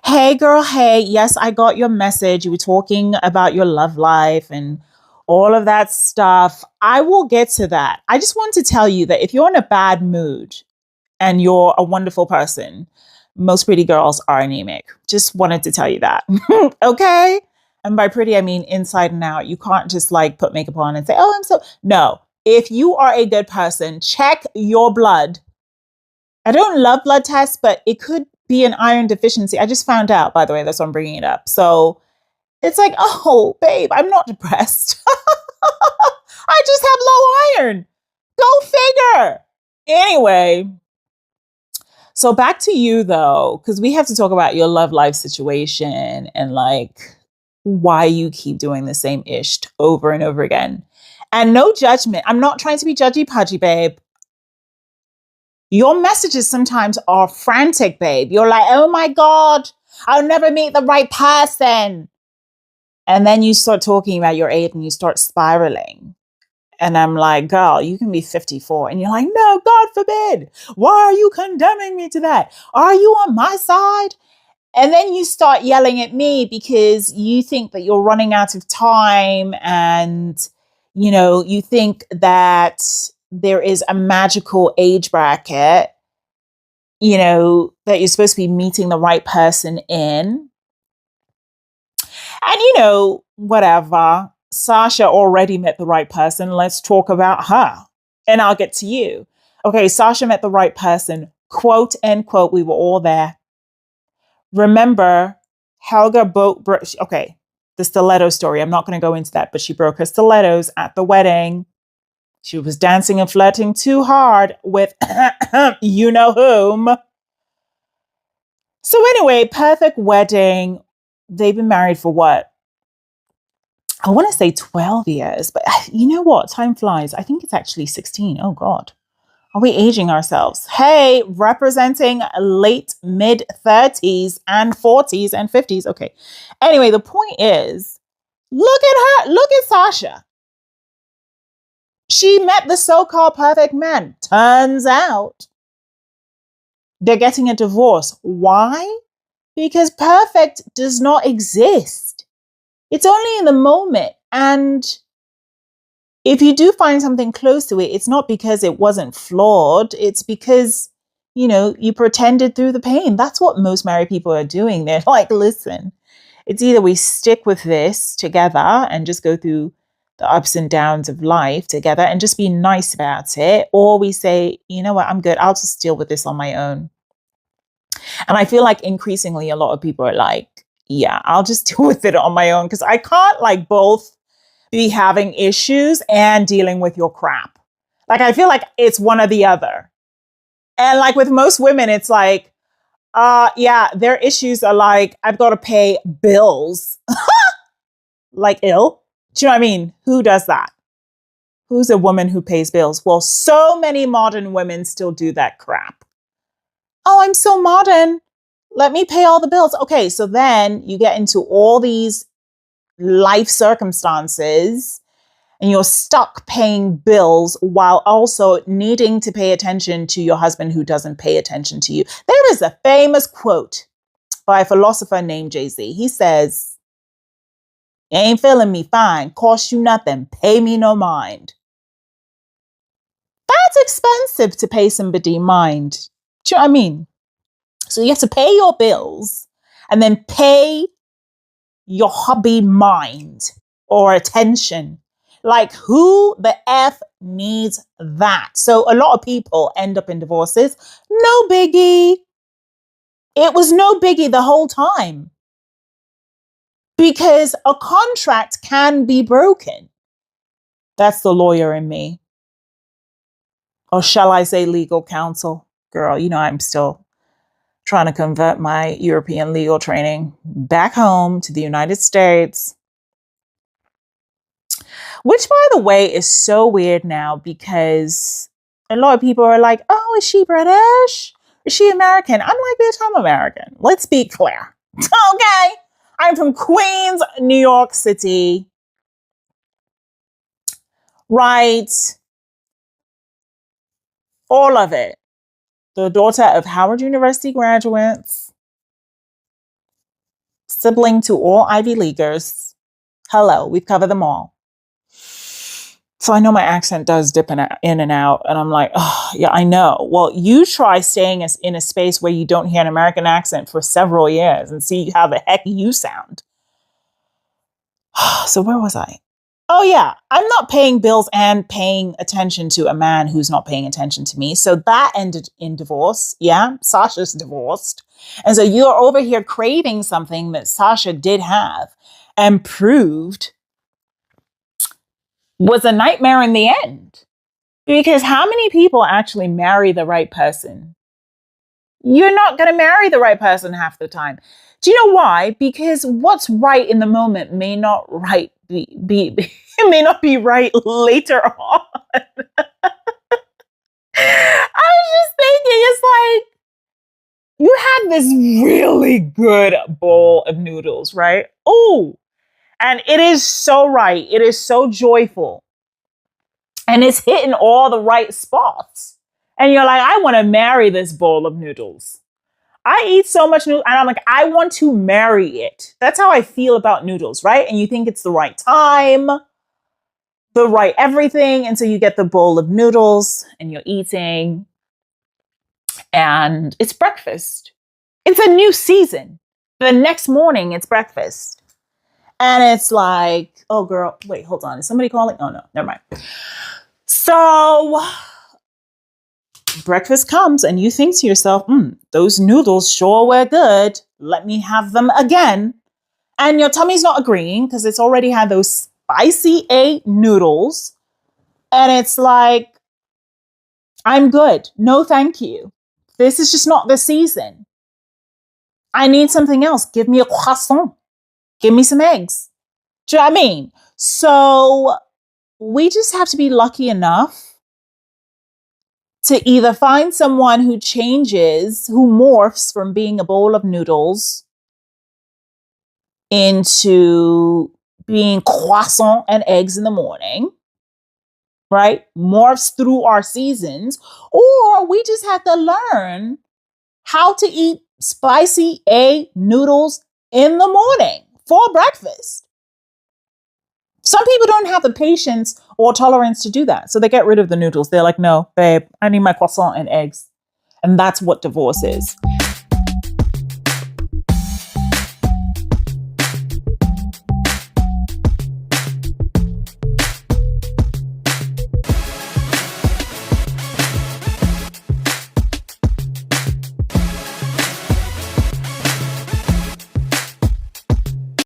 Hey girl, hey, yes, I got your message. You were talking about your love life and all of that stuff. I will get to that. I just want to tell you that if you're in a bad mood and you're a wonderful person, most pretty girls are anemic. Just wanted to tell you that. Okay? And by pretty, I mean inside and out. You can't just like put makeup on and say, oh, I'm so. No. If you are a good person, check your blood. I don't love blood tests, but it could be an iron deficiency. I just found out, by the way, that's why I'm bringing it up. So it's like, oh, babe, I'm not depressed. I just have low iron. Go figure. Anyway, so back to you though, because we have to talk about your love life situation and like why you keep doing the same ish over and over again. And no judgment. I'm not trying to be judgy pudgy, babe. Your messages sometimes are frantic, babe. You're like, oh my God, I'll never meet the right person. And then you start talking about your age and you start spiraling. And I'm like, girl, you can be 54. And you're like, no, God forbid. Why are you condemning me to that? Are you on my side? And then you start yelling at me because you think that you're running out of time and, you think that there is a magical age bracket, that you're supposed to be meeting the right person in. And, whatever. Sasha already met the right person. Let's talk about her. And I'll get to you. Okay, Sasha met the right person. Quote, end quote, we were all there. Remember, Helga okay, the stiletto story. I'm not going to go into that, but she broke her stilettos at the wedding. She was dancing and flirting too hard with you know whom. So anyway, perfect wedding. They've been married for what? I want to say 12 years, but you know what? Time flies. I think it's actually 16. Oh God. Are we aging ourselves? Hey, representing late mid 30s and 40s and 50s. Okay. Anyway, the point is, look at her. Look at Sasha. She met the so-called perfect man. Turns out they're getting a divorce. Why? Because perfect does not exist. It's only in the moment. And if you do find something close to it, it's not because it wasn't flawed. It's because, you pretended through the pain. That's what most married people are doing. They're like, listen, it's either we stick with this together and just go through the ups and downs of life together and just be nice about it, or we say, you know what, I'm good. I'll just deal with this on my own. And I feel like increasingly a lot of people are like, yeah, I'll just deal with it on my own because I can't like both be having issues and dealing with your crap. Like, I feel like it's one or the other. And like with most women, it's like, yeah, their issues are like, I've got to pay bills. Like ill. Do you know what I mean? Who does that? Who's a woman who pays bills? Well, so many modern women still do that crap. Oh, I'm so modern. Let me pay all the bills. Okay, so then you get into all these life circumstances and you're stuck paying bills while also needing to pay attention to your husband who doesn't pay attention to you. There is a famous quote by a philosopher named Jay-Z. He says, "You ain't feeling me, fine. Cost you nothing. Pay me no mind." That's expensive to pay somebody mind. Do you know what I mean? So you have to pay your bills and then pay your hubby mind or attention. Like, who the F needs that? So a lot of people end up in divorces. No biggie. It was no biggie the whole time. Because a contract can be broken. That's the lawyer in me. Or shall I say legal counsel? Girl, I'm still trying to convert my European legal training back home to the United States. Which, by the way, is so weird now because a lot of people are like, oh, is she British? Is she American? I'm like, bitch, I'm American. Let's be clear. Okay. I'm from Queens, New York City. Right. All of it. the daughter of Howard University graduates, sibling to all Ivy Leaguers. Hello, we've covered them all. So I know my accent does dip in and out. And I'm like, oh, yeah, I know. Well, you try staying in a space where you don't hear an American accent for several years and see how the heck you sound. So where was I? Oh, yeah, I'm not paying bills and paying attention to a man who's not paying attention to me. So that ended in divorce. Yeah, Sasha's divorced. And so you're over here craving something that Sasha did have and proved was a nightmare in the end. Because how many people actually marry the right person? You're not going to marry the right person half the time. Do you know why? Because what's right in the moment may not be it may not be right later on. I was just thinking, it's like you had this really good bowl of noodles, right? Oh, and it is so right. It is so joyful. And it's hitting all the right spots. And you're like, I want to marry this bowl of noodles. I eat so much noodles, and I'm like, I want to marry it. That's how I feel about noodles, right? And you think it's the right time, the right everything. And so you get the bowl of noodles and you're eating, and it's breakfast. It's a new season. The next morning, it's breakfast. And it's like, oh, girl, wait, hold on. Is somebody calling? Oh, no, never mind. So breakfast comes and you think to yourself, those noodles sure were good. Let me have them again. And your tummy's not agreeing because it's already had those spicy noodles. And it's like, I'm good. No, thank you. This is just not the season. I need something else. Give me a croissant. Give me some eggs. Do you know what I mean? So we just have to be lucky enough to either find someone who changes, who morphs from being a bowl of noodles into being croissant and eggs in the morning, right? Morphs through our seasons, or we just have to learn how to eat spicy noodles in the morning for breakfast. Some people don't have the patience or tolerance to do that. So they get rid of the noodles. They're like, no, babe, I need my croissant and eggs. And that's what divorce is.